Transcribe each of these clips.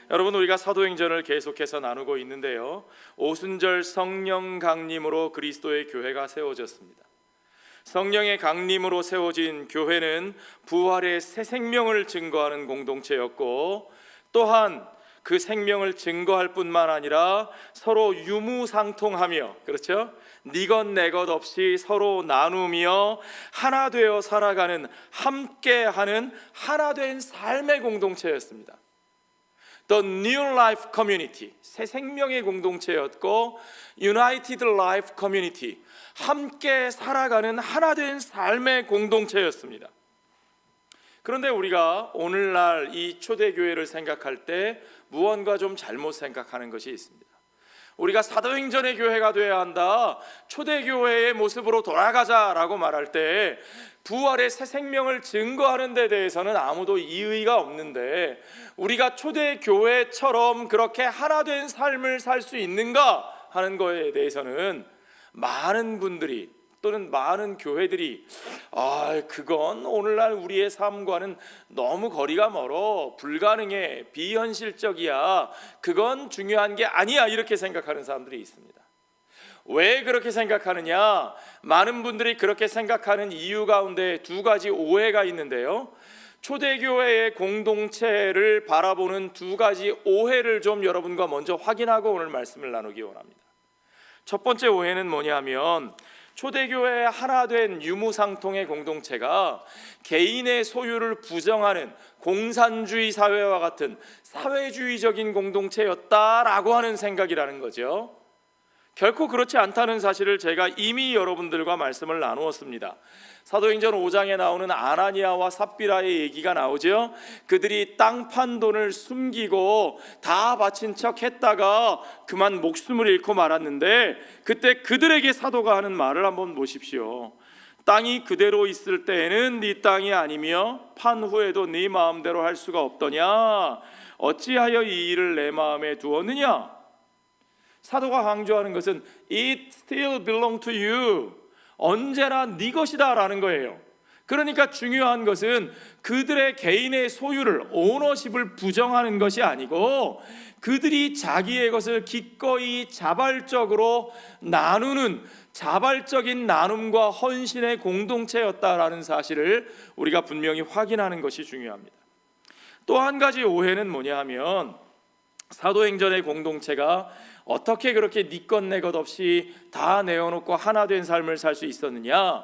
여러분, 우리가 사도행전을 계속해서 나누고 있는데요, 오순절 성령 강림으로 그리스도의 교회가 세워졌습니다. 성령의 강림으로 세워진 교회는 부활의 새 생명을 증거하는 공동체였고, 또한 그 생명을 증거할 뿐만 아니라 서로 유무상통하며, 그렇죠? 네 것 내 것 없이 서로 나누며 하나 되어 살아가는, 함께하는 하나된 삶의 공동체였습니다. The New Life Community, 새 생명의 공동체였고, United Life Community, 함께 살아가는 하나된 삶의 공동체였습니다. 그런데 우리가 오늘날 이 초대교회를 생각할 때 무언가 좀 잘못 생각하는 것이 있습니다. 우리가 사도행전의 교회가 되어야 한다, 초대교회의 모습으로 돌아가자라고 말할 때 부활의 새 생명을 증거하는 데 대해서는 아무도 이의가 없는데, 우리가 초대교회처럼 그렇게 하나된 삶을 살 수 있는가 하는 것에 대해서는 많은 분들이, 또는 많은 교회들이 그건 오늘날 우리의 삶과는 너무 거리가 멀어, 불가능해, 비현실적이야, 그건 중요한 게 아니야, 이렇게 생각하는 사람들이 있습니다. 왜 그렇게 생각하느냐? 많은 분들이 그렇게 생각하는 이유 가운데 두 가지 오해가 있는데요, 초대교회의 공동체를 바라보는 두 가지 오해를 좀 여러분과 먼저 확인하고 오늘 말씀을 나누기 원합니다. 첫 번째 오해는 뭐냐면, 초대교회의 하나된 유무상통의 공동체가 개인의 소유를 부정하는 공산주의 사회와 같은 사회주의적인 공동체였다라고 하는 생각이라는 거죠. 결코 그렇지 않다는 사실을 제가 이미 여러분들과 말씀을 나누었습니다. 사도행전 5장에 나오는 아나니아와 삽비라의 얘기가 나오죠. 그들이 땅 판 돈을 숨기고 다 바친 척 했다가 그만 목숨을 잃고 말았는데, 그때 그들에게 사도가 하는 말을 한번 보십시오. 땅이 그대로 있을 때에는 네 땅이 아니며 판 후에도 네 마음대로 할 수가 없더냐? 어찌하여 이 일을 내 마음에 두었느냐? 사도가 강조하는 것은 It still belong to you, 언제나 네 것이다 라는 거예요. 그러니까 중요한 것은 그들의 개인의 소유를, 오너십을 부정하는 것이 아니고, 그들이 자기의 것을 기꺼이 자발적으로 나누는 자발적인 나눔과 헌신의 공동체였다라는 사실을 우리가 분명히 확인하는 것이 중요합니다. 또 한 가지 오해는 뭐냐 하면, 사도행전의 공동체가 어떻게 그렇게 네 것 내 것 없이 다 내어놓고 하나된 삶을 살 수 있었느냐?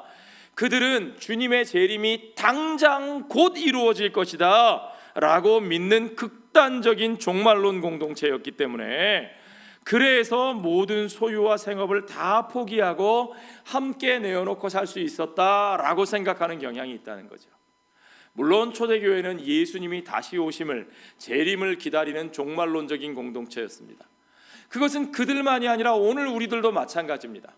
그들은 주님의 재림이 당장 곧 이루어질 것이다 라고 믿는 극단적인 종말론 공동체였기 때문에, 그래서 모든 소유와 생업을 다 포기하고 함께 내어놓고 살 수 있었다라고 생각하는 경향이 있다는 거죠. 물론 초대교회는 예수님이 다시 오심을, 재림을 기다리는 종말론적인 공동체였습니다. 그것은 그들만이 아니라 오늘 우리들도 마찬가지입니다.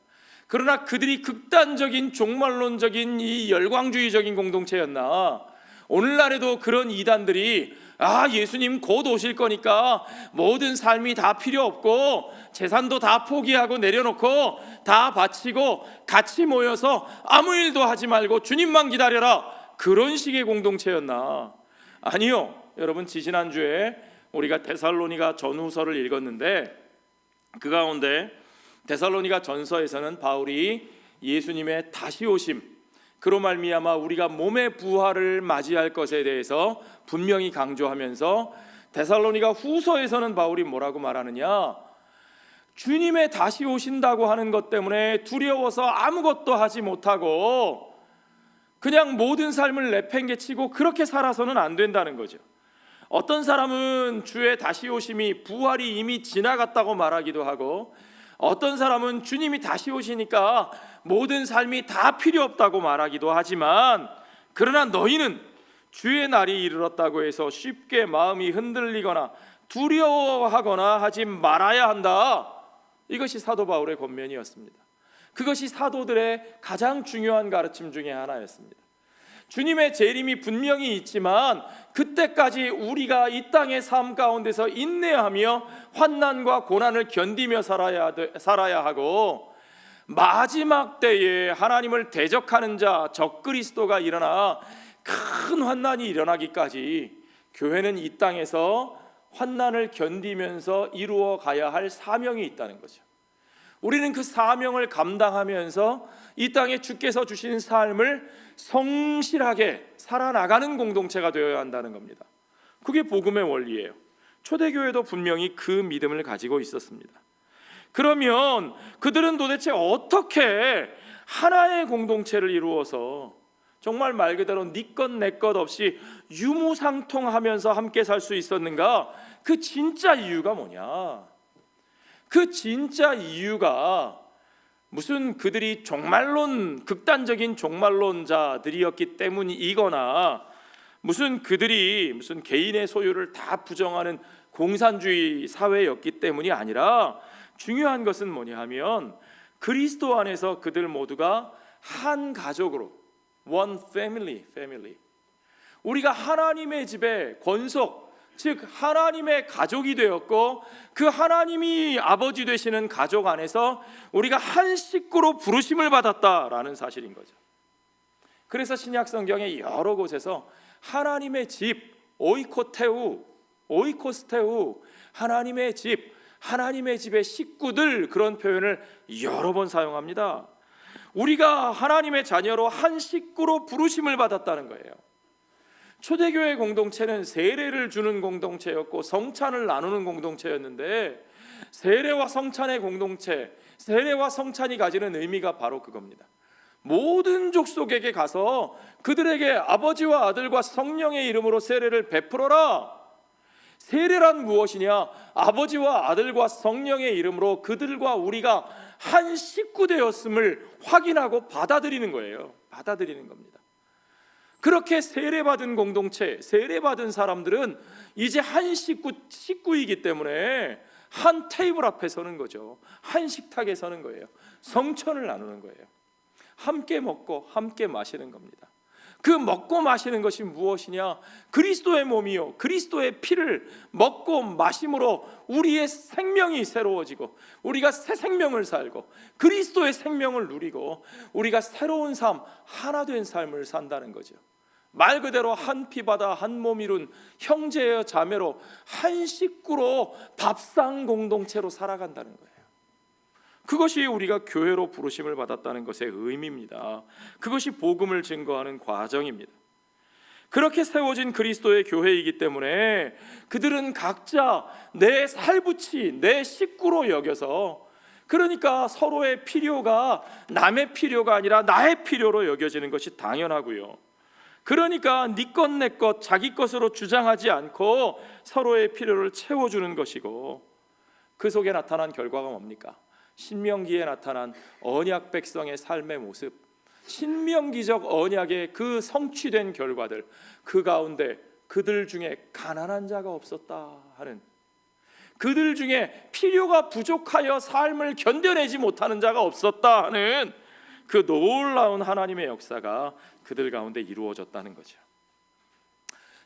그러나 그들이 극단적인 종말론적인 이 열광주의적인 공동체였나, 오늘날에도 그런 이단들이 예수님 곧 오실 거니까 모든 삶이 다 필요 없고 재산도 다 포기하고 내려놓고 다 바치고 같이 모여서 아무 일도 하지 말고 주님만 기다려라, 그런 식의 공동체였나? 아니요. 여러분, 지지난주에 우리가 데살로니가 전후서를 읽었는데, 그 가운데 데살로니가 전서에서는 바울이 예수님의 다시 오심, 그로 말미암아 우리가 몸의 부활을 맞이할 것에 대해서 분명히 강조하면서, 데살로니가 후서에서는 바울이 뭐라고 말하느냐? 주님의 다시 오신다고 하는 것 때문에 두려워서 아무것도 하지 못하고 그냥 모든 삶을 내팽개치고 그렇게 살아서는 안 된다는 거죠. 어떤 사람은 주의 다시 오심이, 부활이 이미 지나갔다고 말하기도 하고, 어떤 사람은 주님이 다시 오시니까 모든 삶이 다 필요 없다고 말하기도 하지만, 그러나 너희는 주의 날이 이르렀다고 해서 쉽게 마음이 흔들리거나 두려워하거나 하지 말아야 한다. 이것이 사도 바울의 권면이었습니다. 그것이 사도들의 가장 중요한 가르침 중에 하나였습니다. 주님의 재림이 분명히 있지만 그때까지 우리가 이 땅의 삶 가운데서 인내하며 환난과 고난을 견디며 살아야 하고, 마지막 때에 하나님을 대적하는 자 적그리스도가 일어나 큰 환난이 일어나기까지 교회는 이 땅에서 환난을 견디면서 이루어 가야 할 사명이 있다는 거죠. 우리는 그 사명을 감당하면서 이 땅에 주께서 주신 삶을 성실하게 살아나가는 공동체가 되어야 한다는 겁니다. 그게 복음의 원리예요. 초대교회도 분명히 그 믿음을 가지고 있었습니다. 그러면 그들은 도대체 어떻게 하나의 공동체를 이루어서 정말 말 그대로 네 것 내 것 없이 유무상통하면서 함께 살 수 있었는가? 그 진짜 이유가 뭐냐? 그 진짜 이유가 무슨 그들이 극단적인 종말론자들이었기 때문이거나 무슨 그들이 무슨 개인의 소유를 다 부정하는 공산주의 사회였기 때문이 아니라 중요한 것은 뭐냐 하면 그리스도 안에서 그들 모두가 한 가족으로 one family 우리가 하나님의 집에 권속 즉 하나님의 가족이 되었고 그 하나님이 아버지 되시는 가족 안에서 우리가 한 식구로 부르심을 받았다라는 사실인 거죠. 그래서 신약 성경의 여러 곳에서 하나님의 집 오이코스테우 하나님의 집 하나님의 집의 식구들 그런 표현을 여러 번 사용합니다. 우리가 하나님의 자녀로 한 식구로 부르심을 받았다는 거예요. 초대교회 공동체는 세례를 주는 공동체였고 성찬을 나누는 공동체였는데 세례와 성찬의 공동체, 세례와 성찬이 가지는 의미가 바로 그겁니다. 모든 족속에게 가서 그들에게 아버지와 아들과 성령의 이름으로 세례를 베풀어라. 세례란 무엇이냐? 아버지와 아들과 성령의 이름으로 그들과 우리가 한 식구 되었음을 확인하고 받아들이는 거예요. 받아들이는 겁니다. 그렇게 세례받은 공동체, 세례받은 사람들은 이제 한 식구이기 때문에 한 테이블 앞에 서는 거죠. 한 식탁에 서는 거예요. 성천을 나누는 거예요. 함께 먹고 함께 마시는 겁니다. 그 먹고 마시는 것이 무엇이냐? 그리스도의 몸이요 그리스도의 피를 먹고 마심으로 우리의 생명이 새로워지고 우리가 새 생명을 살고 그리스도의 생명을 누리고 우리가 새로운 삶, 하나 된 삶을 산다는 거죠. 말 그대로 한 피바다 한 몸 이룬 형제여 자매로 한 식구로 밥상 공동체로 살아간다는 거예요. 그것이 우리가 교회로 부르심을 받았다는 것의 의미입니다. 그것이 복음을 증거하는 과정입니다. 그렇게 세워진 그리스도의 교회이기 때문에 그들은 각자 내 살붙이 내 식구로 여겨서 그러니까 서로의 필요가 남의 필요가 아니라 나의 필요로 여겨지는 것이 당연하고요. 그러니까 네 것 내 것 자기 것으로 주장하지 않고 서로의 필요를 채워주는 것이고 그 속에 나타난 결과가 뭡니까? 신명기에 나타난 언약 백성의 삶의 모습, 신명기적 언약의 그 성취된 결과들, 그 가운데 그들 중에 가난한 자가 없었다 하는, 그들 중에 필요가 부족하여 삶을 견뎌내지 못하는 자가 없었다 하는 그 놀라운 하나님의 역사가 그들 가운데 이루어졌다는 거죠.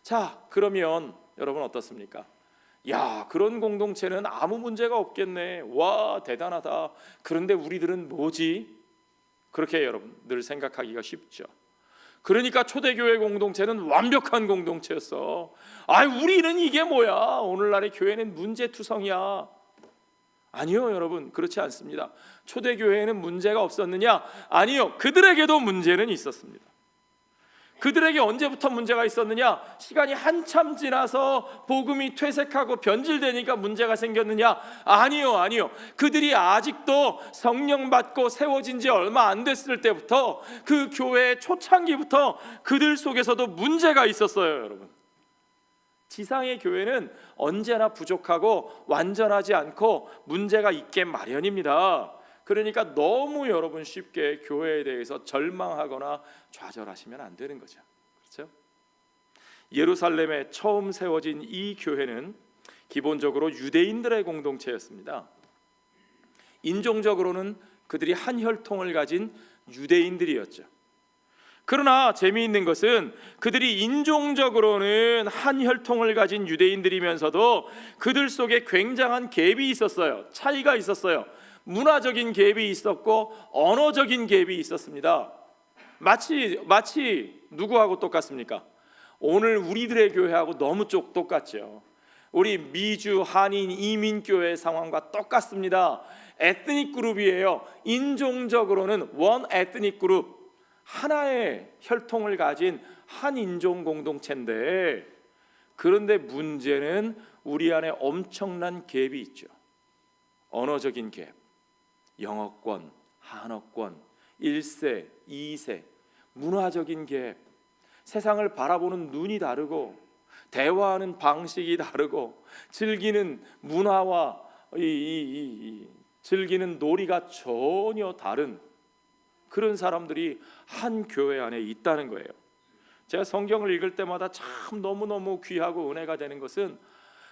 자, 그러면 여러분 어떻습니까? 야, 그런 공동체는 아무 문제가 없겠네. 와, 대단하다. 그런데 우리들은 뭐지? 그렇게 여러분 늘 생각하기가 쉽죠. 그러니까 초대교회 공동체는 완벽한 공동체였어. 아, 우리는 이게 뭐야? 오늘날의 교회는 문제투성이야. 아니요, 여러분, 그렇지 않습니다. 초대교회에는 문제가 없었느냐? 아니요, 그들에게도 문제는 있었습니다. 그들에게 언제부터 문제가 있었느냐? 시간이 한참 지나서 복음이 퇴색하고 변질되니까 문제가 생겼느냐? 아니요. 그들이 아직도 성령 받고 세워진 지 얼마 안 됐을 때부터 그 교회의 초창기부터 그들 속에서도 문제가 있었어요, 여러분. 지상의 교회는 언제나 부족하고 완전하지 않고 문제가 있게 마련입니다. 그러니까 너무 여러분 쉽게 교회에 대해서 절망하거나 좌절하시면 안 되는 거죠. 그렇죠? 예루살렘에 처음 세워진 이 교회는 기본적으로 유대인들의 공동체였습니다. 인종적으로는 그들이 한 혈통을 가진 유대인들이었죠. 그러나 재미있는 것은 그들이 인종적으로는 한 혈통을 가진 유대인들이면서도 그들 속에 굉장한 갭이 있었어요. 차이가 있었어요. 문화적인 갭이 있었고 언어적인 갭이 있었습니다. 마치 누구하고 똑같습니까? 오늘 우리들의 교회하고 너무 똑같죠. 우리 미주 한인 이민교회 상황과 똑같습니다. 에트닉 그룹이에요. 인종적으로는 원 에트닉 그룹, 하나의 혈통을 가진 한 인종 공동체인데, 그런데 문제는 우리 안에 엄청난 갭이 있죠. 언어적인 갭, 영어권, 한어권, 1세, 2세, 문화적인 갭, 세상을 바라보는 눈이 다르고 대화하는 방식이 다르고 즐기는 문화와 즐기는 놀이가 전혀 다른 그런 사람들이 한 교회 안에 있다는 거예요. 제가 성경을 읽을 때마다 참 너무너무 귀하고 은혜가 되는 것은,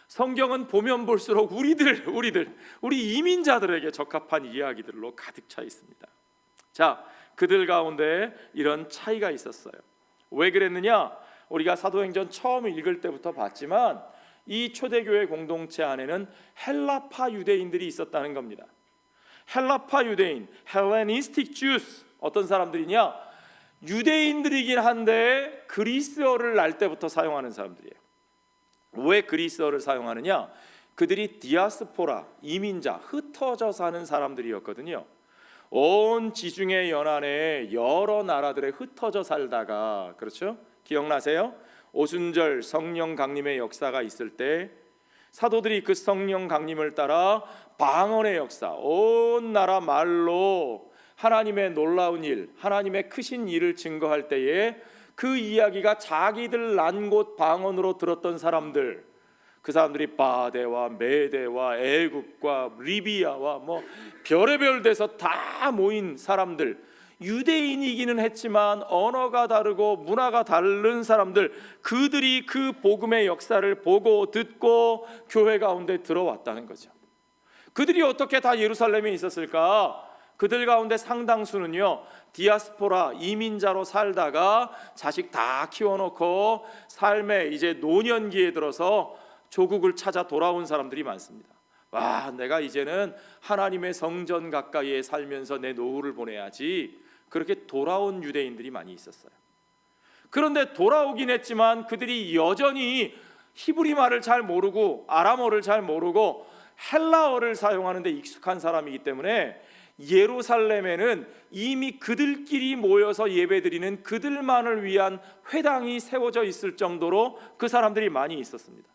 성경은 보면 볼수록 우리 이민자들에게 적합한 이야기들로 가득 차 있습니다. 자, 그들 가운데 이런 차이가 있었어요. 왜 그랬느냐? 우리가 사도행전 처음 읽을 때부터 봤지만 이 초대교회 공동체 안에는 헬라파 유대인들이 있었다는 겁니다. 헬라파 유대인, 헬레니스틱 주스, 어떤 사람들이냐? 유대인들이긴 한데 그리스어를 날 때부터 사용하는 사람들이에요. 왜 그리스어를 사용하느냐? 그들이 디아스포라, 이민자, 흩어져 사는 사람들이었거든요. 온 지중해 연안에 여러 나라들에 흩어져 살다가, 그렇죠? 기억나세요? 오순절 성령 강림의 역사가 있을 때 사도들이 그 성령 강림을 따라 방언의 역사, 온 나라 말로 하나님의 놀라운 일, 하나님의 크신 일을 증거할 때에 그 이야기가 자기들 난 곳 방언으로 들었던 사람들, 그 사람들이 바데와 메데와 애굽과 리비아와 뭐 별의별 데서 다 모인 사람들, 유대인이기는 했지만 언어가 다르고 문화가 다른 사람들, 그들이 그 복음의 역사를 보고 듣고 교회 가운데 들어왔다는 거죠. 그들이 어떻게 다 예루살렘에 있었을까? 그들 가운데 상당수는요, 디아스포라, 이민자로 살다가 자식 다 키워놓고 삶의 이제 노년기에 들어서 조국을 찾아 돌아온 사람들이 많습니다. 와, 내가 이제는 하나님의 성전 가까이에 살면서 내 노후를 보내야지, 그렇게 돌아온 유대인들이 많이 있었어요. 그런데 돌아오긴 했지만 그들이 여전히 히브리 말을 잘 모르고 아람어를 잘 모르고 헬라어를 사용하는 데 익숙한 사람이기 때문에 예루살렘에는 이미 그들끼리 모여서 예배드리는 그들만을 위한 회당이 세워져 있을 정도로 그 사람들이 많이 있었습니다.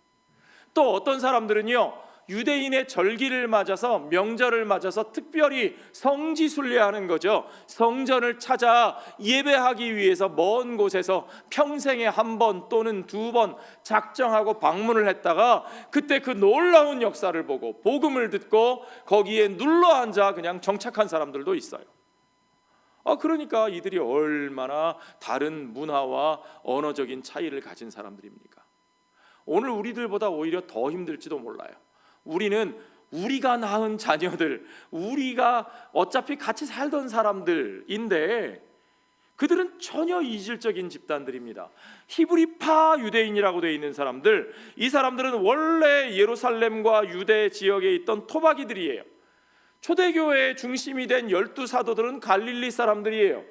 또 어떤 사람들은요, 유대인의 절기를 맞아서, 명절을 맞아서 특별히 성지순례하는 거죠. 성전을 찾아 예배하기 위해서 먼 곳에서 평생에 한 번 또는 두 번 작정하고 방문을 했다가 그때 그 놀라운 역사를 보고 복음을 듣고 거기에 눌러앉아 그냥 정착한 사람들도 있어요. 그러니까 이들이 얼마나 다른 문화와 언어적인 차이를 가진 사람들입니까? 오늘 우리들보다 오히려 더 힘들지도 몰라요. 우리는 우리가 낳은 자녀들, 우리가 어차피 같이 살던 사람들인데 그들은 전혀 이질적인 집단들입니다. 히브리파 유대인이라고 되어 있는 사람들, 이 사람들은 원래 예루살렘과 유대 지역에 있던 토박이들이에요. 초대교회의 중심이 된 12사도들은 갈릴리 사람들이에요.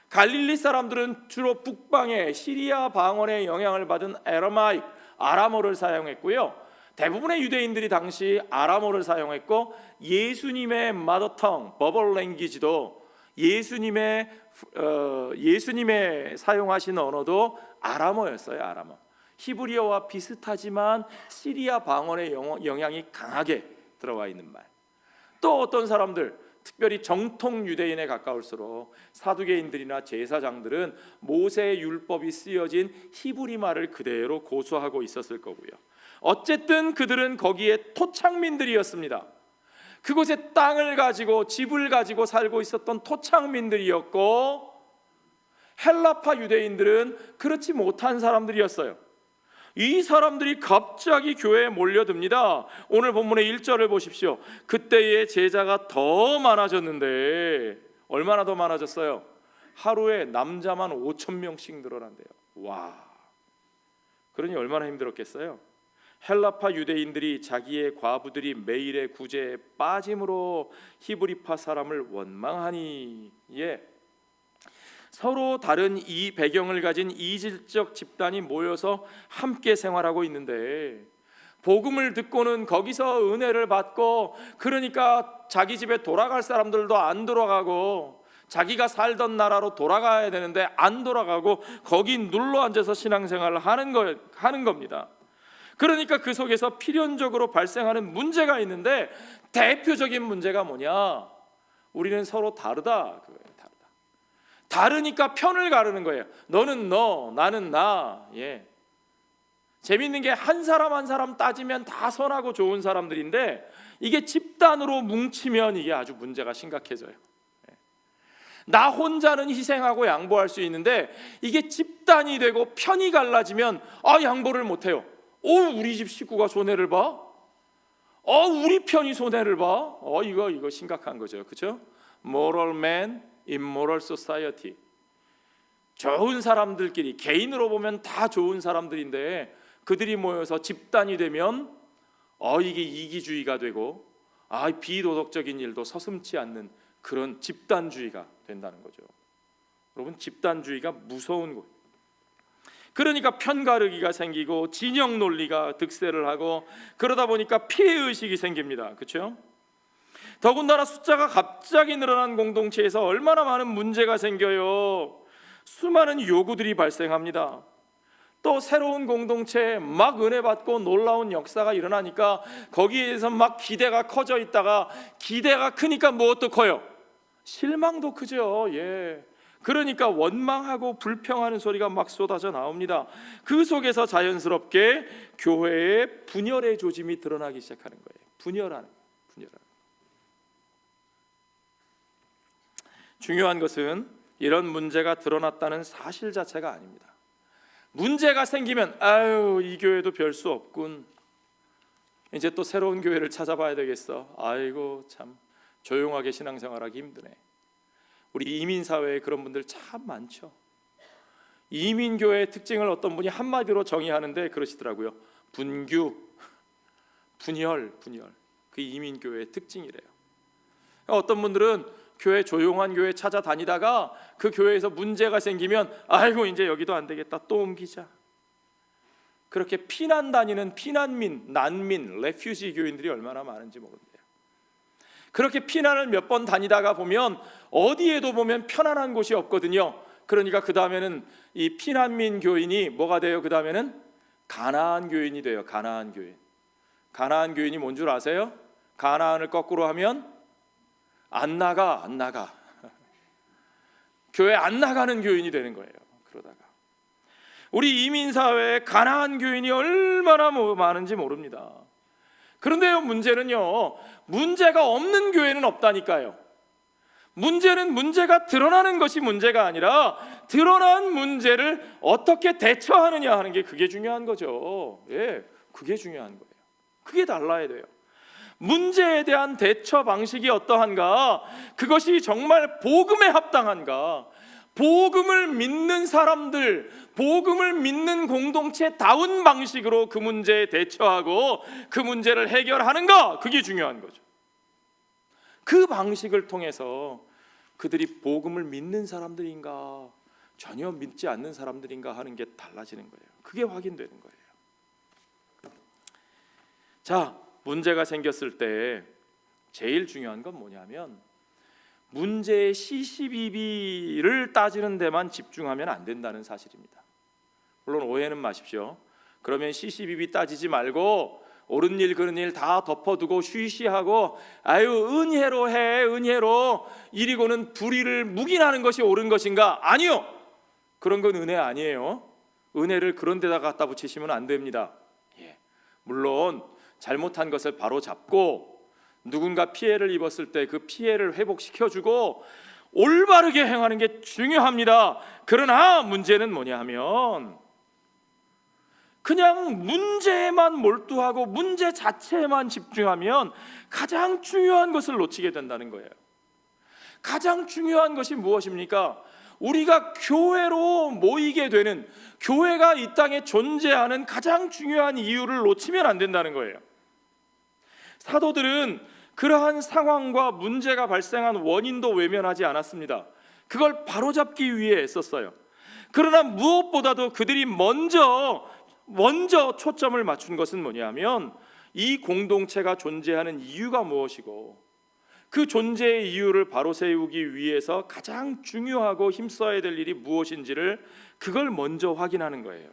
갈릴리 사람들은 주로 북방의 시리아 방언의 영향을 받은 에라마익, 아람어를 사용했고요. 대부분의 유대인들이 당시 아람어를 사용했고, 예수님의 마더텅, 버벌 랭귀지도 예수님의 사용하신 언어도 아람어였어요. 아람어. 히브리어와 비슷하지만 시리아 방언의 영향이 강하게 들어와 있는 말. 또 어떤 사람들, 특별히 정통 유대인에 가까울수록 사두개인들이나 제사장들은 모세의 율법이 쓰여진 히브리 말을 그대로 고수하고 있었을 거고요. 어쨌든 그들은 거기에 토착민들이었습니다. 그곳에 땅을 가지고 집을 가지고 살고 있었던 토착민들이었고, 헬라파 유대인들은 그렇지 못한 사람들이었어요. 이 사람들이 갑자기 교회에 몰려듭니다. 오늘 본문의 1절을 보십시오. 그때의 제자가 더 많아졌는데, 얼마나 더 많아졌어요? 하루에 남자만 5,000명씩 늘어난대요. 와, 그러니 얼마나 힘들었겠어요? 헬라파 유대인들이 자기의 과부들이 매일의 구제에 빠짐으로 히브리파 사람을 원망하니, 서로 다른 이 배경을 가진 이질적 집단이 모여서 함께 생활하고 있는데, 복음을 듣고는 거기서 은혜를 받고, 그러니까 자기 집에 돌아갈 사람들도 안 돌아가고, 자기가 살던 나라로 돌아가야 되는데 안 돌아가고 거기 눌러 앉아서 신앙생활을 하는 겁니다. 그러니까 그 속에서 필연적으로 발생하는 문제가 있는데, 대표적인 문제가 뭐냐? 우리는 서로 다르다. 그거예요. 다르니까 편을 가르는 거예요. 너는 너, 나는 나. 재밌는 게 한 사람 한 사람 따지면 다 선하고 좋은 사람들인데, 이게 집단으로 뭉치면 이게 아주 문제가 심각해져요. 나 혼자는 희생하고 양보할 수 있는데, 이게 집단이 되고 편이 갈라지면 양보를 못해요. 우리 집 식구가 손해를 봐? 우리 편이 손해를 봐? 이거 심각한 거죠. 그렇죠? Moral man, immoral society. 좋은 사람들끼리, 개인으로 보면 다 좋은 사람들인데 그들이 모여서 집단이 되면 이게 이기주의가 되고 비도덕적인 일도 서슴지 않는 그런 집단주의가 된다는 거죠. 여러분, 집단주의가 무서운 거예요. 그러니까 편가르기가 생기고 진영 논리가 득세를 하고, 그러다 보니까 피해의식이 생깁니다. 그렇죠? 더군다나 숫자가 갑자기 늘어난 공동체에서 얼마나 많은 문제가 생겨요. 수많은 요구들이 발생합니다. 또 새로운 공동체에 막 은혜 받고 놀라운 역사가 일어나니까 거기에서 막 기대가 커져 있다가, 기대가 크니까 무엇도 커요? 실망도 크죠. 그러니까 원망하고 불평하는 소리가 막 쏟아져 나옵니다. 그 속에서 자연스럽게 교회의 분열의 조짐이 드러나기 시작하는 거예요. 분열하는. 중요한 것은 이런 문제가 드러났다는 사실 자체가 아닙니다. 문제가 생기면 이 교회도 별 수 없군, 이제 또 새로운 교회를 찾아봐야 되겠어, 참 조용하게 신앙생활하기 힘드네. 우리 이민사회에 그런 분들 참 많죠. 이민교회의 특징을 어떤 분이 한마디로 정의하는데 그러시더라고요. 분열. 그 이민교회의 특징이래요. 어떤 분들은 교회, 조용한 교회 찾아다니다가 그 교회에서 문제가 생기면 이제 여기도 안 되겠다, 또 옮기자. 그렇게 피난 다니는 피난민, 난민, 레퓨지 교인들이 얼마나 많은지 모른대요. 그렇게 피난을 몇 번 다니다가 보면 어디에도 보면 편안한 곳이 없거든요. 그러니까 그 다음에는 이 피난민 교인이 뭐가 돼요? 그 다음에는 가나안 교인이 돼요. 가나안 교인이 뭔 줄 아세요? 가나안을 거꾸로 하면 안 나가. 교회 안 나가는 교인이 되는 거예요. 그러다가 우리 이민사회에 가나안 교인이 얼마나 많은지 모릅니다. 그런데요, 문제는요, 문제가 없는 교회는 없다니까요. 문제는 문제가 드러나는 것이 문제가 아니라 드러난 문제를 어떻게 대처하느냐 하는 게 그게 중요한 거죠. 그게 중요한 거예요. 그게 달라야 돼요. 문제에 대한 대처 방식이 어떠한가, 그것이 정말 복음에 합당한가, 복음을 믿는 사람들, 복음을 믿는 공동체다운 방식으로 그 문제에 대처하고 그 문제를 해결하는가, 그게 중요한 거죠. 그 방식을 통해서 그들이 복음을 믿는 사람들인가 전혀 믿지 않는 사람들인가 하는 게 달라지는 거예요. 그게 확인되는 거예요. 자, 문제가 생겼을 때 제일 중요한 건 뭐냐면, 문제의 시시비비를 따지는 데만 집중하면 안 된다는 사실입니다. 물론 오해는 마십시오. 그러면 시시비비 따지지 말고 옳은 일 그른 일 다 덮어두고 쉬쉬하고 은혜로 해, 은혜로 이리고는 불의를 묵인하는 것이 옳은 것인가? 아니요, 그런 건 은혜 아니에요. 은혜를 그런 데다 갖다 붙이시면 안 됩니다. 물론 잘못한 것을 바로 잡고 누군가 피해를 입었을 때 그 피해를 회복시켜주고 올바르게 행하는 게 중요합니다. 그러나 문제는 뭐냐 하면, 그냥 문제에만 몰두하고 문제 자체에만 집중하면 가장 중요한 것을 놓치게 된다는 거예요. 가장 중요한 것이 무엇입니까? 우리가 교회로 모이게 되는, 교회가 이 땅에 존재하는 가장 중요한 이유를 놓치면 안 된다는 거예요. 사도들은 그러한 상황과 문제가 발생한 원인도 외면하지 않았습니다. 그걸 바로잡기 위해 애썼어요. 그러나 무엇보다도 그들이 먼저 먼저 초점을 맞춘 것은 뭐냐면 이 공동체가 존재하는 이유가 무엇이고 그 존재의 이유를 바로 세우기 위해서 가장 중요하고 힘써야 될 일이 무엇인지를 그걸 먼저 확인하는 거예요.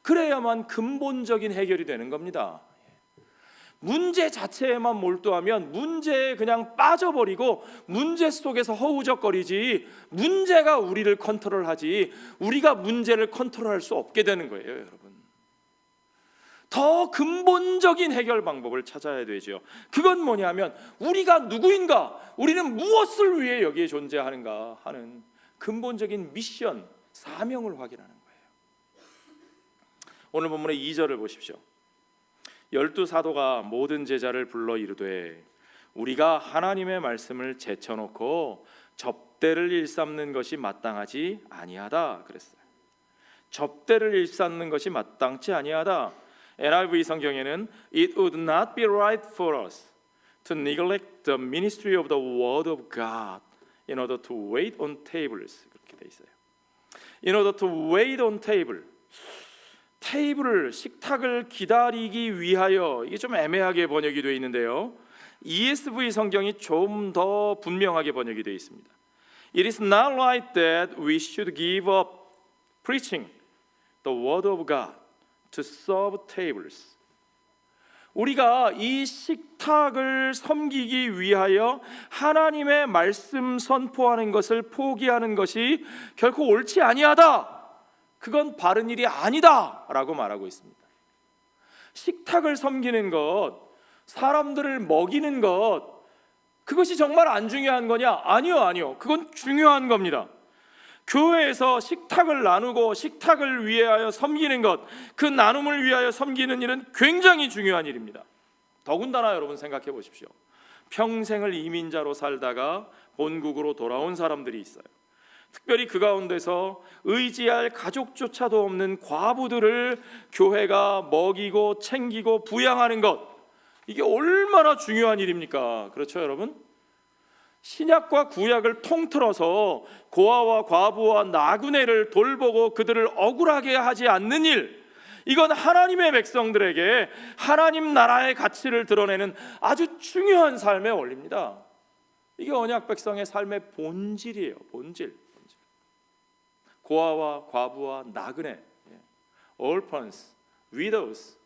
그래야만 근본적인 해결이 되는 겁니다. 문제 자체에만 몰두하면 문제에 그냥 빠져버리고 문제 속에서 허우적거리지 문제가 우리를 컨트롤하지 우리가 문제를 컨트롤할 수 없게 되는 거예요, 여러분. 더 근본적인 해결 방법을 찾아야 되죠. 그건 뭐냐면 우리가 누구인가, 우리는 무엇을 위해 여기에 존재하는가 하는 근본적인 미션, 사명을 확인하는 거예요. 오늘 본문의 2절을 보십시오. 12사도가 모든 제자를 불러 이르되 우리가 하나님의 말씀을 제쳐놓고 접대를 일삼는 것이 마땅하지 아니하다 그랬어요. 접대를 일삼는 것이 마땅치 아니하다. NIV 성경에는 It would not be right for us to neglect the ministry of the word of God in order to wait on tables. 그렇게 돼 있어요. In order to wait on table. 테이블을, 식탁을 기다리기 위하여, 이게 좀 애매하게 번역이 되어 있는데요, ESV 성경이 좀 더 분명하게 번역이 되어 있습니다. It is not like that we should give up preaching the word of God to serve tables. 우리가 이 식탁을 섬기기 위하여 하나님의 말씀 선포하는 것을 포기하는 것이 결코 옳지 아니하다. 그건 바른 일이 아니다 라고 말하고 있습니다. 식탁을 섬기는 것, 사람들을 먹이는 것, 그것이 정말 안 중요한 거냐? 아니요. 그건 중요한 겁니다. 교회에서 식탁을 나누고 식탁을 위하여 섬기는 것, 그 나눔을 위하여 섬기는 일은 굉장히 중요한 일입니다. 더군다나 여러분 생각해 보십시오. 평생을 이민자로 살다가 본국으로 돌아온 사람들이 있어요. 특별히 그 가운데서 의지할 가족조차도 없는 과부들을 교회가 먹이고 챙기고 부양하는 것, 이게 얼마나 중요한 일입니까? 그렇죠, 여러분? 신약과 구약을 통틀어서 고아와 과부와 나그네를 돌보고 그들을 억울하게 하지 않는 일, 이건 하나님의 백성들에게 하나님 나라의 가치를 드러내는 아주 중요한 삶의 원리입니다. 이게 언약 백성의 삶의 본질이에요. 본질. 고아와 과부와 나그네, orphans, widows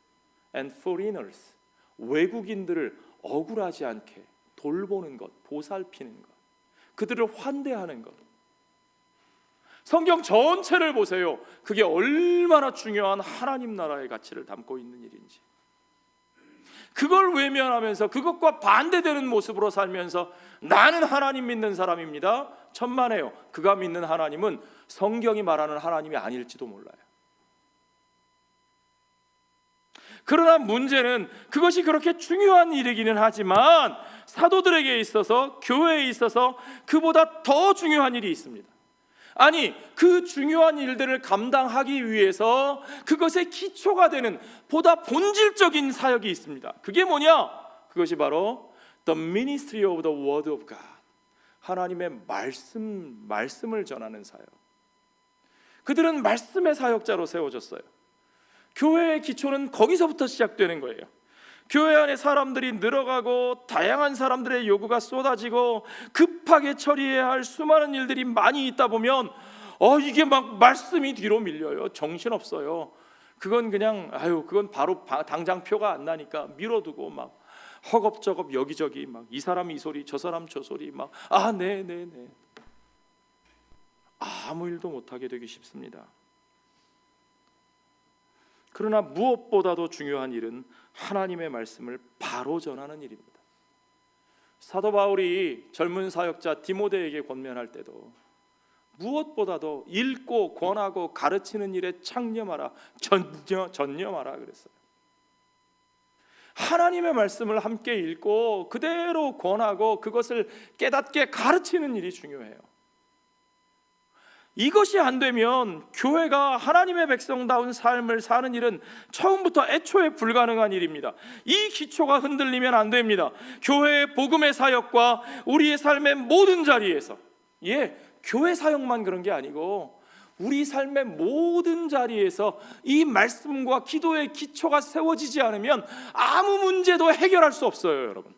and foreigners, 외국인들을 억울하지 않게 돌보는 것, 보살피는 것, 그들을 환대하는 것. 성경 전체를 보세요. 그게 얼마나 중요한 하나님 나라의 가치를 담고 있는 일인지. 그걸 외면하면서 그것과 반대되는 모습으로 살면서 나는 하나님 믿는 사람입니다. 천만에요. 그가 믿는 하나님은 성경이 말하는 하나님이 아닐지도 몰라요. 그러나 문제는 그것이 그렇게 중요한 일이기는 하지만 사도들에게 있어서, 교회에 있어서 그보다 더 중요한 일이 있습니다. 아니, 그 중요한 일들을 감당하기 위해서 그것의 기초가 되는 보다 본질적인 사역이 있습니다. 그게 뭐냐? 그것이 바로 The ministry of the word of God, 하나님의 말씀을 전하는 사역. 그들은 말씀의 사역자로 세워졌어요. 교회의 기초는 거기서부터 시작되는 거예요. 교회 안에 사람들이 늘어가고 다양한 사람들의 요구가 쏟아지고 급하게 처리해야 할 수많은 일들이 많이 있다 보면 이게 막 말씀이 뒤로 밀려요. 정신없어요. 그건 그냥 그건 바로 당장 표가 안 나니까 미뤄두고 막 허겁저겁 여기저기 막 이 사람 이 소리 저 사람 저 소리 막 네. 아무 일도 못하게 되기 쉽습니다. 그러나 무엇보다도 중요한 일은 하나님의 말씀을 바로 전하는 일입니다. 사도 바울이 젊은 사역자 디모데에게 권면할 때도 무엇보다도 읽고 권하고 가르치는 일에 창념하라, 전념하라 그랬어요. 하나님의 말씀을 함께 읽고 그대로 권하고 그것을 깨닫게 가르치는 일이 중요해요. 이것이 안 되면 교회가 하나님의 백성다운 삶을 사는 일은 처음부터 애초에 불가능한 일입니다. 이 기초가 흔들리면 안 됩니다. 교회의 복음의 사역과 우리의 삶의 모든 자리에서, 교회 사역만 그런 게 아니고 우리 삶의 모든 자리에서 이 말씀과 기도의 기초가 세워지지 않으면 아무 문제도 해결할 수 없어요, 여러분.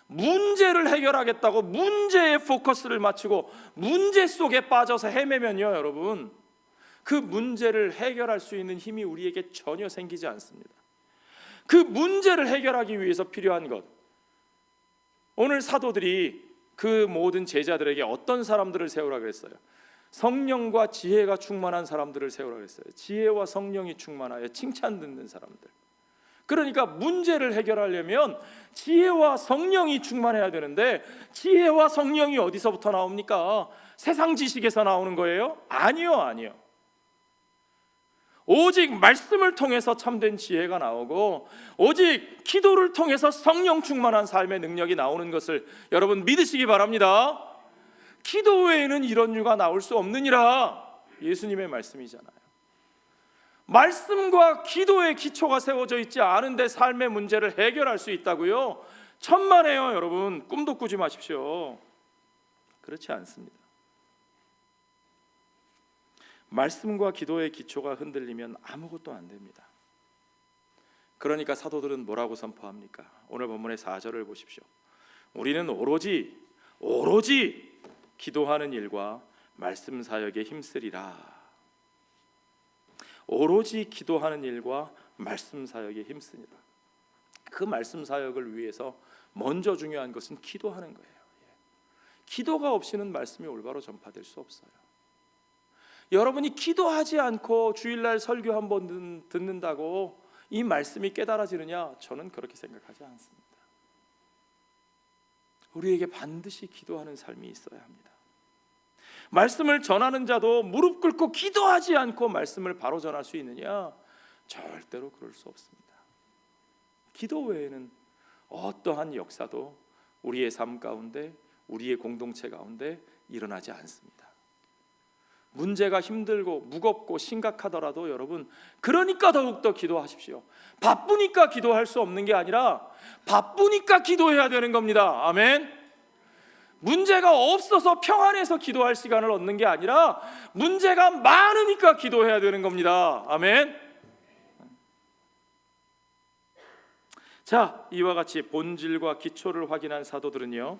문제를 해결하겠다고 문제에 포커스를 맞추고 문제 속에 빠져서 헤매면요, 여러분, 그 문제를 해결할 수 있는 힘이 우리에게 전혀 생기지 않습니다. 그 문제를 해결하기 위해서 필요한 것, 오늘 사도들이 그 모든 제자들에게 어떤 사람들을 세우라 그랬어요? 성령과 지혜가 충만한 사람들을 세우라 그랬어요. 지혜와 성령이 충만하여 칭찬 듣는 사람들. 그러니까 문제를 해결하려면 지혜와 성령이 충만해야 되는데, 지혜와 성령이 어디서부터 나옵니까? 세상 지식에서 나오는 거예요? 아니요. 오직 말씀을 통해서 참된 지혜가 나오고, 오직 기도를 통해서 성령 충만한 삶의 능력이 나오는 것을 여러분 믿으시기 바랍니다. 기도 외에는 이런 유가 나올 수 없느니라, 예수님의 말씀이잖아요. 말씀과 기도의 기초가 세워져 있지 않은데 삶의 문제를 해결할 수 있다고요? 천만에요, 여러분. 꿈도 꾸지 마십시오. 그렇지 않습니다. 말씀과 기도의 기초가 흔들리면 아무것도 안 됩니다. 그러니까 사도들은 뭐라고 선포합니까? 오늘 본문의 4절을 보십시오. 우리는 오로지 기도하는 일과 말씀 사역에 힘쓰리라. 오로지 기도하는 일과 말씀 사역에 힘쓰니라. 그 말씀 사역을 위해서 먼저 중요한 것은 기도하는 거예요. 기도가 없이는 말씀이 올바로 전파될 수 없어요. 여러분이 기도하지 않고 주일날 설교 한 번 듣는다고 이 말씀이 깨달아지느냐? 저는 그렇게 생각하지 않습니다. 우리에게 반드시 기도하는 삶이 있어야 합니다. 말씀을 전하는 자도 무릎 꿇고 기도하지 않고 말씀을 바로 전할 수 있느냐? 절대로 그럴 수 없습니다. 기도 외에는 어떠한 역사도 우리의 삶 가운데, 우리의 공동체 가운데 일어나지 않습니다. 문제가 힘들고 무겁고 심각하더라도 여러분, 그러니까 더욱더 기도하십시오. 바쁘니까 기도할 수 없는 게 아니라 바쁘니까 기도해야 되는 겁니다. 아멘. 문제가 없어서 평안해서 기도할 시간을 얻는 게 아니라 문제가 많으니까 기도해야 되는 겁니다. 아멘. 자, 이와 같이 본질과 기초를 확인한 사도들은요,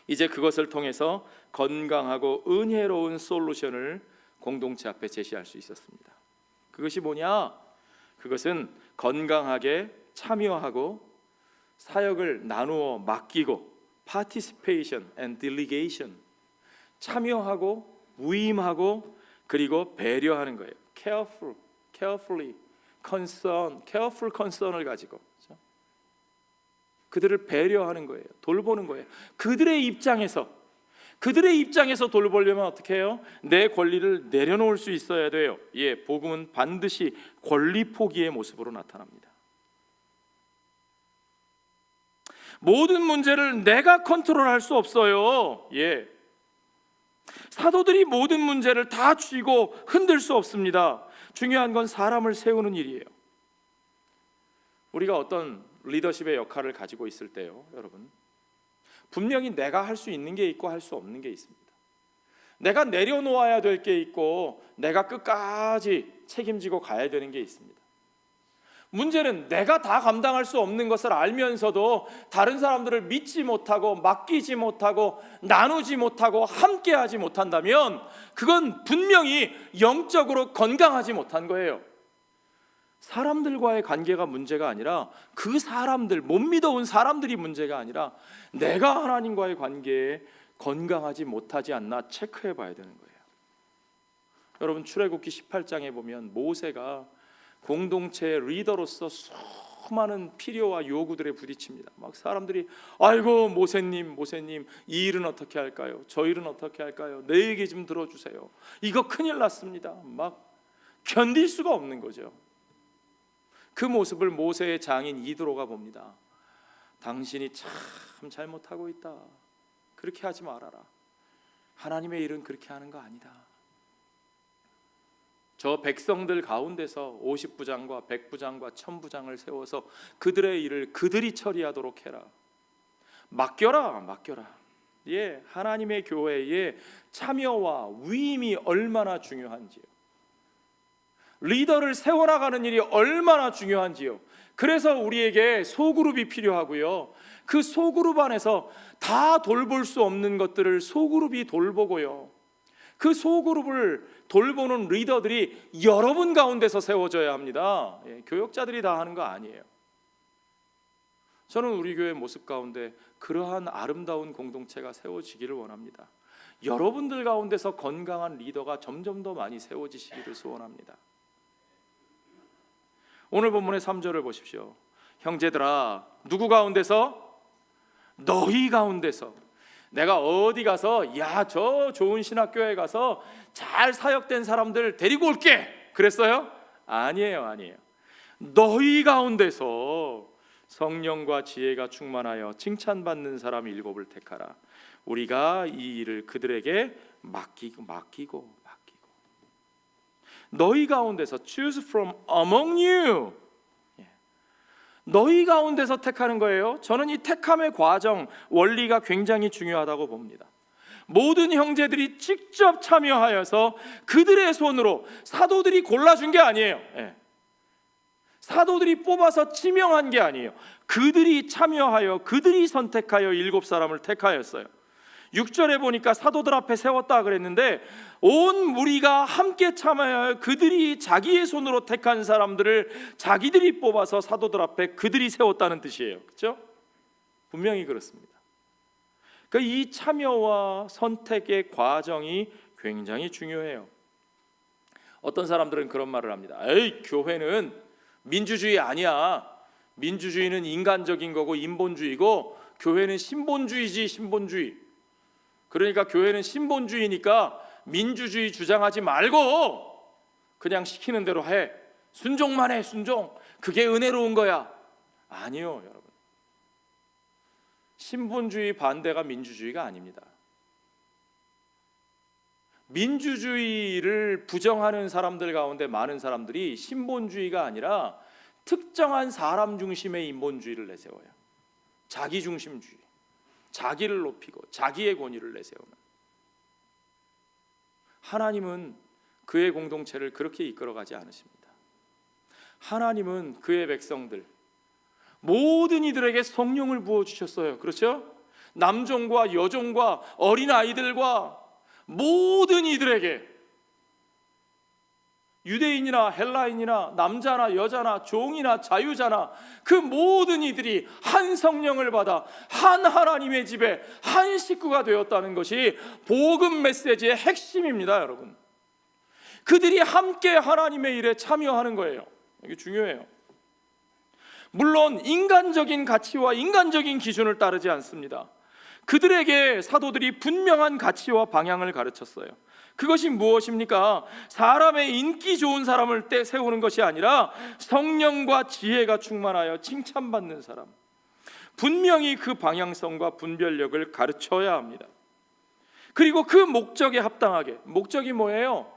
이제 그것을 통해서 건강하고 은혜로운 솔루션을 공동체 앞에 제시할 수 있었습니다. 그것이 뭐냐? 그것은 건강하게 참여하고 사역을 나누어 맡기고, participation and delegation, 참여하고 위임하고 그리고 배려하는 거예요. carefully concern, careful concern을 가지고 그들을 배려하는 거예요. 돌보는 거예요. 그들의 입장에서 돌보려면 어떻게 해요? 내 권리를 내려놓을 수 있어야 돼요. 예, 복음은 반드시 권리 포기의 모습으로 나타납니다. 모든 문제를 내가 컨트롤할 수 없어요. 예, 사도들이 모든 문제를 다 쥐고 흔들 수 없습니다. 중요한 건 사람을 세우는 일이에요. 우리가 어떤 리더십의 역할을 가지고 있을 때요, 여러분, 분명히 내가 할 수 있는 게 있고 할 수 없는 게 있습니다. 내가 내려놓아야 될 게 있고 내가 끝까지 책임지고 가야 되는 게 있습니다. 문제는 내가 다 감당할 수 없는 것을 알면서도 다른 사람들을 믿지 못하고 맡기지 못하고 나누지 못하고 함께하지 못한다면 그건 분명히 영적으로 건강하지 못한 거예요. 사람들과의 관계가 문제가 아니라 그 사람들, 못 믿어온 사람들이 문제가 아니라 내가 하나님과의 관계에 건강하지 못하지 않나 체크해 봐야 되는 거예요. 여러분, 출애굽기 18장에 보면 모세가 공동체의 리더로서 수많은 필요와 요구들에 부딪힙니다. 막 사람들이 아이고 모세님 이 일은 어떻게 할까요? 저 일은 어떻게 할까요? 내 얘기 좀 들어주세요. 이거 큰일 났습니다. 막 견딜 수가 없는 거죠. 그 모습을 모세의 장인 이드로가 봅니다. 당신이 참 잘못하고 있다. 그렇게 하지 말아라. 하나님의 일은 그렇게 하는 거 아니다. 저 백성들 가운데서 50부장과 100부장과 1000부장을 세워서 그들의 일을 그들이 처리하도록 해라. 맡겨라. 하나님의 교회의 참여와 위임이 얼마나 중요한지요. 리더를 세워나가는 일이 얼마나 중요한지요. 그래서 우리에게 소그룹이 필요하고요. 그 소그룹 안에서 다 돌볼 수 없는 것들을 소그룹이 돌보고요. 그 소그룹을 돌보는 리더들이 여러분 가운데서 세워져야 합니다. 교역자들이 다 하는 거 아니에요. 저는 우리 교회 모습 가운데 그러한 아름다운 공동체가 세워지기를 원합니다. 여러분들 가운데서 건강한 리더가 점점 더 많이 세워지시기를 소원합니다. 오늘 본문의 3절을 보십시오. 형제들아, 누구 가운데서? 너희 가운데서. 내가 어디 가서 저 좋은 신학교에 가서 잘 사역된 사람들 데리고 올게 그랬어요? 아니에요. 너희 가운데서 성령과 지혜가 충만하여 칭찬받는 사람 7을 택하라. 우리가 이 일을 그들에게 맡기고 너희 가운데서 choose from among you. 너희 가운데서 택하는 거예요. 저는 이 택함의 과정, 원리가 굉장히 중요하다고 봅니다. 모든 형제들이 직접 참여하여서 그들의 손으로 사도들이 골라준 게 아니에요. 사도들이 뽑아서 지명한 게 아니에요. 그들이 참여하여 그들이 선택하여 7사람을 택하였어요. 6절에 보니까 사도들 앞에 세웠다 그랬는데 온 무리가 함께 참여하여 그들이 자기의 손으로 택한 사람들을 자기들이 뽑아서 사도들 앞에 그들이 세웠다는 뜻이에요. 그렇죠? 분명히 그렇습니다. 그러니까 이 참여와 선택의 과정이 굉장히 중요해요. 어떤 사람들은 그런 말을 합니다. 교회는 민주주의 아니야. 민주주의는 인간적인 거고 인본주의고 교회는 신본주의지, 신본주의. 그러니까 교회는 신본주의니까 민주주의 주장하지 말고 그냥 시키는 대로 해. 순종만 해, 순종. 그게 은혜로운 거야. 아니요, 여러분. 신본주의 반대가 민주주의가 아닙니다. 민주주의를 부정하는 사람들 가운데 많은 사람들이 신본주의가 아니라 특정한 사람 중심의 인본주의를 내세워요. 자기 중심주의, 자기를 높이고 자기의 권위를 내세우는. 하나님은 그의 공동체를 그렇게 이끌어가지 않으십니다. 하나님은 그의 백성들 모든 이들에게 성령을 부어주셨어요. 그렇죠? 남종과 여종과 어린아이들과 모든 이들에게, 유대인이나 헬라인이나 남자나 여자나 종이나 자유자나 그 모든 이들이 한 성령을 받아 한 하나님의 집에 한 식구가 되었다는 것이 복음 메시지의 핵심입니다. 여러분, 그들이 함께 하나님의 일에 참여하는 거예요. 이게 중요해요. 물론 인간적인 가치와 인간적인 기준을 따르지 않습니다. 그들에게 사도들이 분명한 가치와 방향을 가르쳤어요. 그것이 무엇입니까? 사람의 인기 좋은 사람을 세우는 것이 아니라 성령과 지혜가 충만하여 칭찬받는 사람. 분명히 그 방향성과 분별력을 가르쳐야 합니다. 그리고 그 목적에 합당하게, 목적이 뭐예요?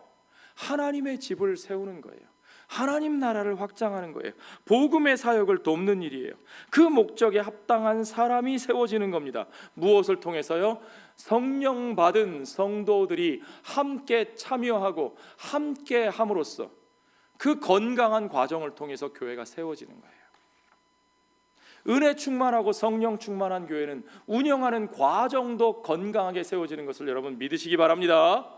하나님의 집을 세우는 거예요. 하나님 나라를 확장하는 거예요. 복음의 사역을 돕는 일이에요. 그 목적에 합당한 사람이 세워지는 겁니다. 무엇을 통해서요? 성령 받은 성도들이 함께 참여하고 함께 함으로써 그 건강한 과정을 통해서 교회가 세워지는 거예요. 은혜 충만하고 성령 충만한 교회는 운영하는 과정도 건강하게 세워지는 것을 여러분 믿으시기 바랍니다.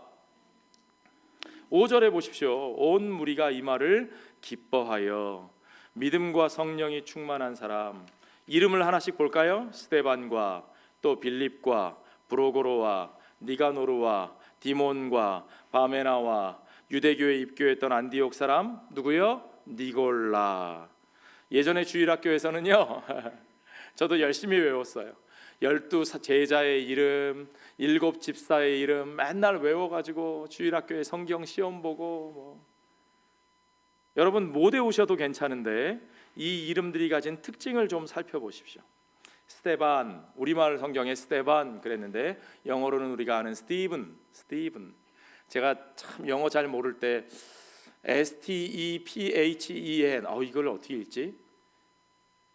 5절에 보십시오. 온 무리가 이 말을 기뻐하여. 믿음과 성령이 충만한 사람, 이름을 하나씩 볼까요? 스데반과 또 빌립과 브로고로와 니가노르와 디몬과 바메나와 유대교에 입교했던 안디옥 사람 누구요? 니골라. 예전에 주일학교에서는요 저도 열심히 외웠어요. 12 제자의 이름, 7 집사의 이름 맨날 외워가지고 주일학교에 성경 시험 보고 여러분 못 외우셔도 괜찮은데 이 이름들이 가진 특징을 좀 살펴보십시오. 스테반, 우리말 성경에 스테반 그랬는데 영어로는 우리가 아는 스티븐. 제가 참 영어 잘 모를 때 STEPHEN 이걸 어떻게 읽지?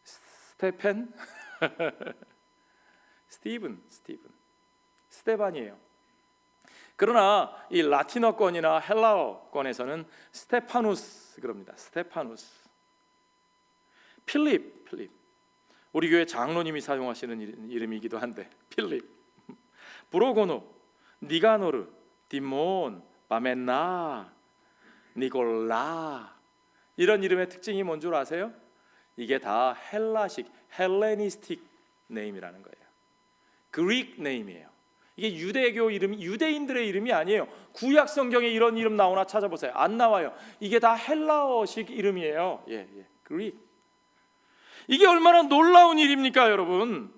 스테펜? 스티븐. 스테반이에요. 그러나 이 라틴어권이나 헬라어권에서는 스테파누스 그럽니다. 스테파누스. 필립. 우리 교회 장로님이 사용하시는 이름이기도 한데 필립. 브로고노, 니가노르, 디몬, 바멘나, 니골라. 이런 이름의 특징이 뭔 줄 아세요? 이게 다 헬라식, 헬레니스틱 네임이라는 거예요. 그릭 네임이에요. 이게 유대교 이름, 유대인들의 이름이 아니에요. 구약 성경에 이런 이름 나오나 찾아보세요. 안 나와요. 이게 다 헬라어식 이름이에요. 그릭. 이게 얼마나 놀라운 일입니까, 여러분?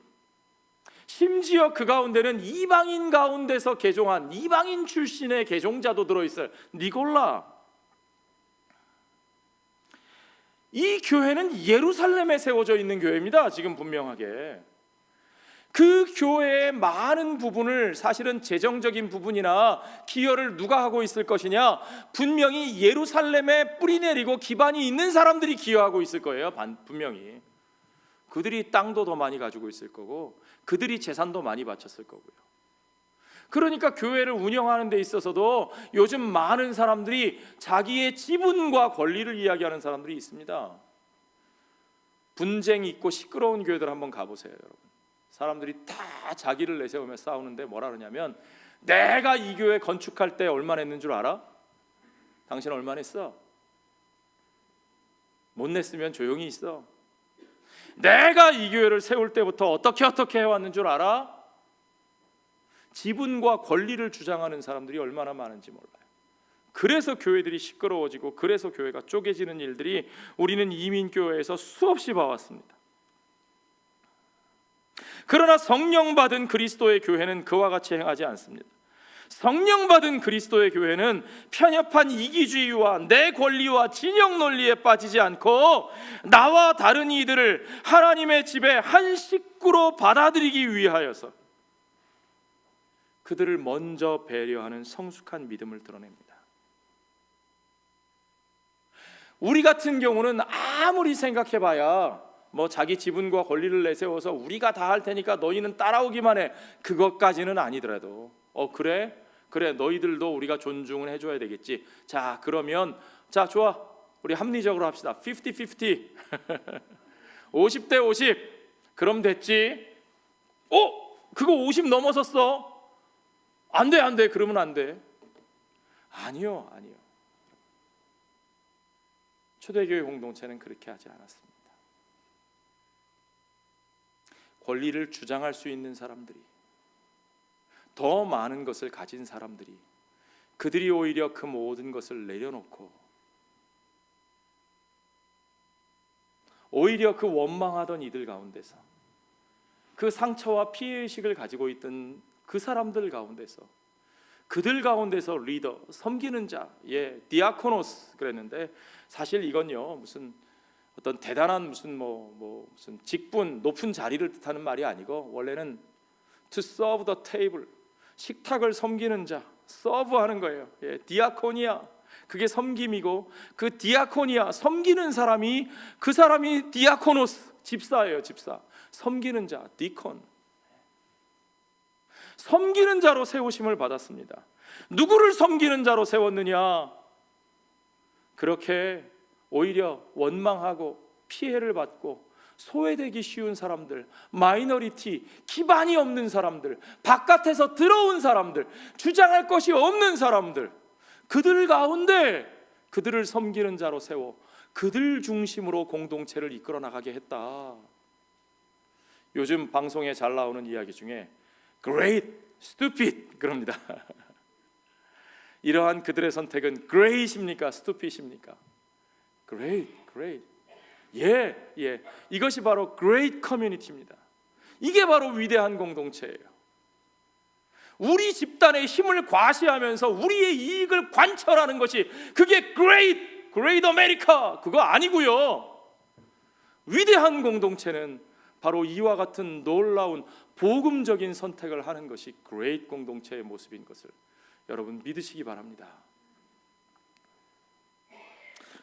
심지어 그 가운데는 이방인 가운데서 개종한 이방인 출신의 개종자도 들어있어요. 니골라. 이 교회는 예루살렘에 세워져 있는 교회입니다. 지금 분명하게. 그 교회의 많은 부분을 사실은 재정적인 부분이나 기여를 누가 하고 있을 것이냐? 분명히 예루살렘에 뿌리 내리고 기반이 있는 사람들이 기여하고 있을 거예요. 분명히. 그들이 땅도 더 많이 가지고 있을 거고 그들이 재산도 많이 바쳤을 거고요. 그러니까 교회를 운영하는 데 있어서도 요즘 많은 사람들이 자기의 지분과 권리를 이야기하는 사람들이 있습니다. 분쟁이 있고 시끄러운 교회들 한번 가보세요, 여러분. 사람들이 다 자기를 내세우며 싸우는데 뭐라 그러냐면 내가 이 교회 건축할 때 얼마 냈는 줄 알아? 당신 얼마 냈어? 못 냈으면 조용히 있어. 내가 이 교회를 세울 때부터 어떻게 해왔는 줄 알아? 지분과 권리를 주장하는 사람들이 얼마나 많은지 몰라요. 그래서 교회들이 시끄러워지고 그래서 교회가 쪼개지는 일들이 우리는 이민교회에서 수없이 봐왔습니다. 그러나 성령 받은 그리스도의 교회는 그와 같이 행하지 않습니다. 성령 받은 그리스도의 교회는 편협한 이기주의와 내 권리와 진영 논리에 빠지지 않고 나와 다른 이들을 하나님의 집에 한 식구로 받아들이기 위하여서 그들을 먼저 배려하는 성숙한 믿음을 드러냅니다. 우리 같은 경우는 아무리 생각해봐야 뭐 자기 지분과 권리를 내세워서 우리가 다 할 테니까 너희는 따라오기만 해. 그것까지는 아니더라도 그래 너희들도 우리가 존중을 해줘야 되겠지. 자 그러면 자 좋아 우리 합리적으로 합시다. 50-50 50대 50 그럼 됐지. 그거 50 넘어섰어. 안돼 그러면 안돼. 아니요. 초대교회 공동체는 그렇게 하지 않았습니다. 권리를 주장할 수 있는 사람들이, 더 많은 것을 가진 사람들이, 그들이 오히려 그 모든 것을 내려놓고 오히려 그 원망하던 이들 가운데서, 그 상처와 피해의식을 가지고 있던 그 사람들 가운데서, 그들 가운데서 리더, 섬기는 자, 디아코노스 그랬는데 사실 이건요 무슨 어떤 대단한 무슨 무슨 직분, 높은 자리를 뜻하는 말이 아니고 원래는 to serve the table, 식탁을 섬기는 자, 서브하는 거예요. 디아코니아, 그게 섬김이고 그 디아코니아, 섬기는 사람이 그 사람이 디아코노스, 집사예요. 집사, 섬기는 자, 디콘. 섬기는 자로 세우심을 받았습니다. 누구를 섬기는 자로 세웠느냐? 그렇게 오히려 원망하고 피해를 받고 소외되기 쉬운 사람들, 마이너리티, 기반이 없는 사람들, 바깥에서 들어온 사람들, 주장할 것이 없는 사람들, 그들 가운데 그들을 섬기는 자로 세워 그들 중심으로 공동체를 이끌어 나가게 했다. 요즘 방송에 잘 나오는 이야기 중에 Great, stupid 그럽니다. 이러한 그들의 선택은 Great입니까? Stupid입니까? Great. 이것이 바로 Great Community입니다. 이게 바로 위대한 공동체예요. 우리 집단의 힘을 과시하면서 우리의 이익을 관철하는 것이 그게 Great America 그거 아니고요. 위대한 공동체는 바로 이와 같은 놀라운 복음적인 선택을 하는 것이 Great 공동체의 모습인 것을 여러분 믿으시기 바랍니다.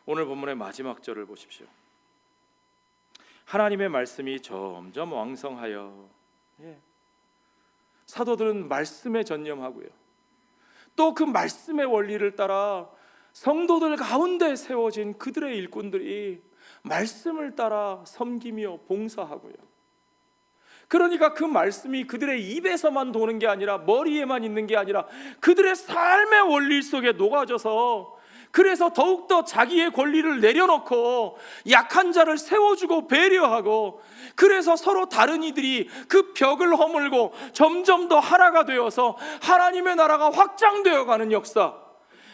오늘 본문의 마지막 절을 보십시오. 하나님의 말씀이 점점 왕성하여 사도들은 말씀에 전념하고요, 또 그 말씀의 원리를 따라 성도들 가운데 세워진 그들의 일꾼들이 말씀을 따라 섬기며 봉사하고요, 그러니까 그 말씀이 그들의 입에서만 도는 게 아니라, 머리에만 있는 게 아니라 그들의 삶의 원리 속에 녹아져서, 그래서 더욱더 자기의 권리를 내려놓고 약한 자를 세워주고 배려하고, 그래서 서로 다른 이들이 그 벽을 허물고 점점 더 하나가 되어서 하나님의 나라가 확장되어 가는 역사,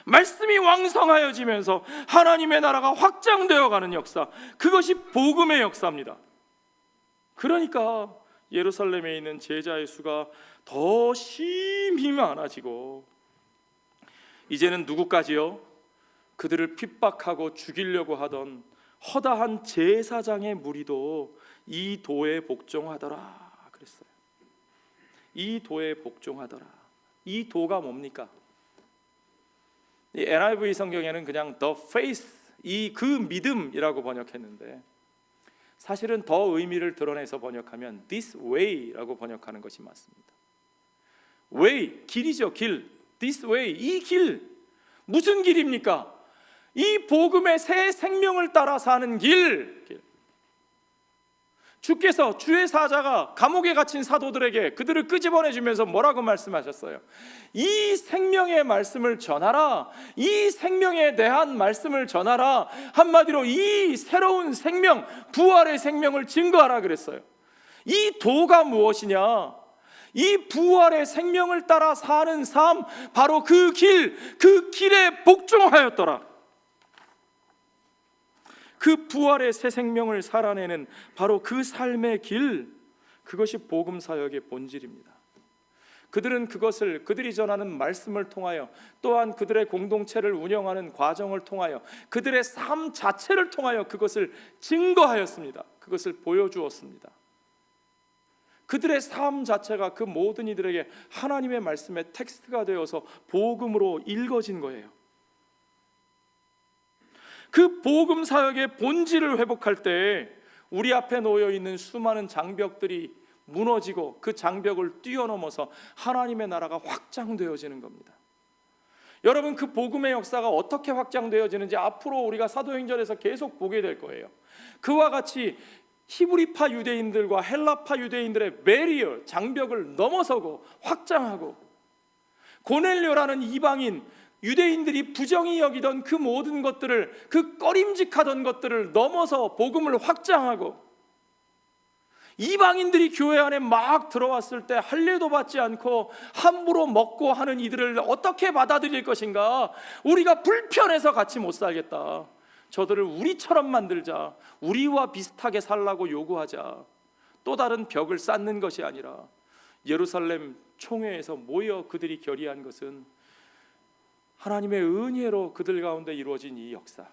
말씀이 왕성하여지면서 하나님의 나라가 확장되어 가는 역사, 그것이 복음의 역사입니다. 그러니까 예루살렘에 있는 제자의 수가 더 심히 많아지고, 이제는 누구까지요? 그들을 핍박하고 죽이려고 하던 허다한 제사장의 무리도 이 도에 복종하더라 그랬어요. 이 도에 복종하더라. 이 도가 뭡니까? 이 NIV 성경에는 그냥 the faith, 그 믿음이라고 번역했는데, 사실은 더 의미를 드러내서 번역하면 this way라고 번역하는 것이 맞습니다. way, 길이죠, 길. this way, 이 길. 무슨 길입니까? 이 복음의 새 생명을 따라 사는 길. 주께서, 주의 사자가 감옥에 갇힌 사도들에게 그들을 끄집어내주면서 뭐라고 말씀하셨어요? 이 생명의 말씀을 전하라. 이 생명에 대한 말씀을 전하라. 한마디로 이 새로운 생명, 부활의 생명을 증거하라 그랬어요. 이 도가 무엇이냐? 이 부활의 생명을 따라 사는 삶, 바로 그 길에 복종하였더라. 그 부활의 새 생명을 살아내는 바로 그 삶의 길, 그것이 복음 사역의 본질입니다. 그들은 그것을 그들이 전하는 말씀을 통하여, 또한 그들의 공동체를 운영하는 과정을 통하여, 그들의 삶 자체를 통하여 그것을 증거하였습니다. 그것을 보여주었습니다. 그들의 삶 자체가 그 모든 이들에게 하나님의 말씀의 텍스트가 되어서 복음으로 읽어진 거예요. 그 복음 사역의 본질을 회복할 때 우리 앞에 놓여 있는 수많은 장벽들이 무너지고, 그 장벽을 뛰어넘어서 하나님의 나라가 확장되어지는 겁니다. 여러분, 그 복음의 역사가 어떻게 확장되어지는지 앞으로 우리가 사도행전에서 계속 보게 될 거예요. 그와 같이 히브리파 유대인들과 헬라파 유대인들의 베리어, 장벽을 넘어서고 확장하고, 고넬료라는 이방인, 유대인들이 부정히 여기던 그 모든 것들을, 그 꺼림직하던 것들을 넘어서 복음을 확장하고, 이방인들이 교회 안에 막 들어왔을 때 할례도 받지 않고 함부로 먹고 하는 이들을 어떻게 받아들일 것인가? 우리가 불편해서 같이 못 살겠다. 저들을 우리처럼 만들자. 우리와 비슷하게 살라고 요구하자. 또 다른 벽을 쌓는 것이 아니라, 예루살렘 총회에서 모여 그들이 결의한 것은 하나님의 은혜로 그들 가운데 이루어진 이 역사,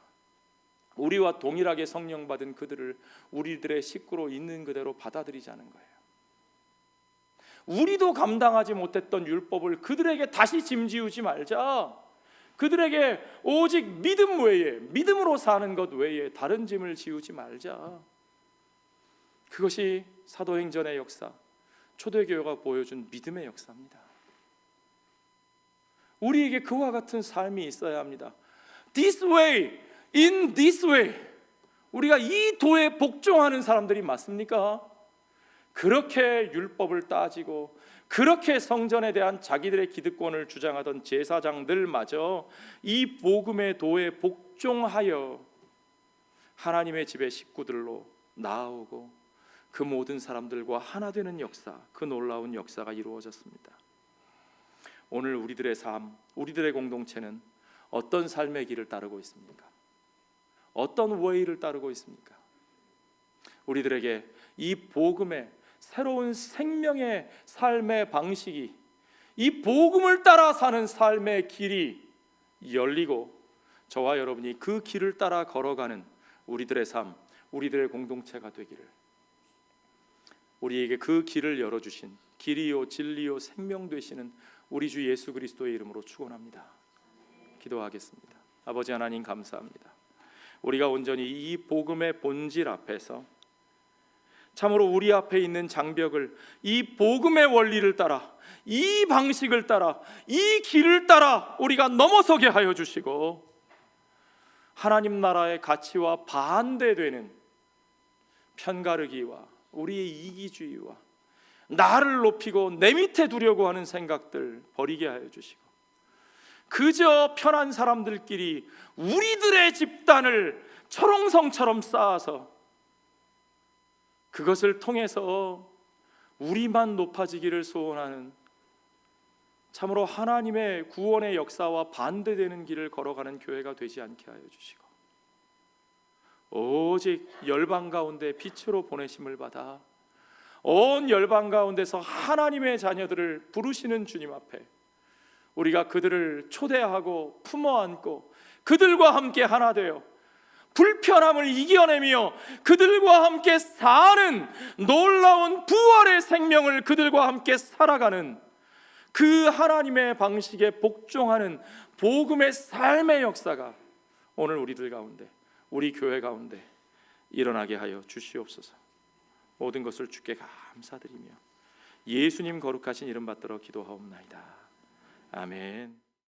우리와 동일하게 성령 받은 그들을 우리들의 식구로 있는 그대로 받아들이자는 거예요. 우리도 감당하지 못했던 율법을 그들에게 다시 짐지우지 말자. 그들에게 오직 믿음 외에, 믿음으로 사는 것 외에 다른 짐을 지우지 말자. 그것이 사도행전의 역사, 초대교회가 보여준 믿음의 역사입니다. 우리에게 그와 같은 삶이 있어야 합니다. This way, in this way. 우리가 이 도에 복종하는 사람들이 맞습니까? 그렇게 율법을 따지고 그렇게 성전에 대한 자기들의 기득권을 주장하던 제사장들마저 이 복음의 도에 복종하여 하나님의 집의 식구들로 나아오고, 그 모든 사람들과 하나 되는 역사, 그 놀라운 역사가 이루어졌습니다. 오늘 우리들의 삶, 우리들의 공동체는 어떤 삶의 길을 따르고 있습니까? 어떤 웨이를 따르고 있습니까? 우리들에게 이 복음의 새로운 생명의 삶의 방식이, 이 복음을 따라 사는 삶의 길이 열리고, 저와 여러분이 그 길을 따라 걸어가는 우리들의 삶, 우리들의 공동체가 되기를, 우리에게 그 길을 열어주신 길이요 진리요 생명 되시는 우리 주 예수 그리스도의 이름으로 축원합니다. 기도하겠습니다. 아버지 하나님, 감사합니다. 우리가 온전히 이 복음의 본질 앞에서 참으로 우리 앞에 있는 장벽을 이 복음의 원리를 따라, 이 방식을 따라, 이 길을 따라 우리가 넘어서게 하여 주시고, 하나님 나라의 가치와 반대되는 편가르기와 우리의 이기주의와 나를 높이고 내 밑에 두려고 하는 생각들 버리게 하여 주시고, 그저 편한 사람들끼리 우리들의 집단을 철옹성처럼 쌓아서 그것을 통해서 우리만 높아지기를 소원하는, 참으로 하나님의 구원의 역사와 반대되는 길을 걸어가는 교회가 되지 않게 하여 주시고, 오직 열방 가운데 빛으로 보내심을 받아 온 열방 가운데서 하나님의 자녀들을 부르시는 주님 앞에 우리가 그들을 초대하고 품어 안고 그들과 함께 하나 되어 불편함을 이겨내며 그들과 함께 사는 놀라운 부활의 생명을 그들과 함께 살아가는 그 하나님의 방식에 복종하는 복음의 삶의 역사가 오늘 우리들 가운데, 우리 교회 가운데 일어나게 하여 주시옵소서. 모든 것을 주께 감사드리며 예수님 거룩하신 이름 받들어 기도하옵나이다. 아멘.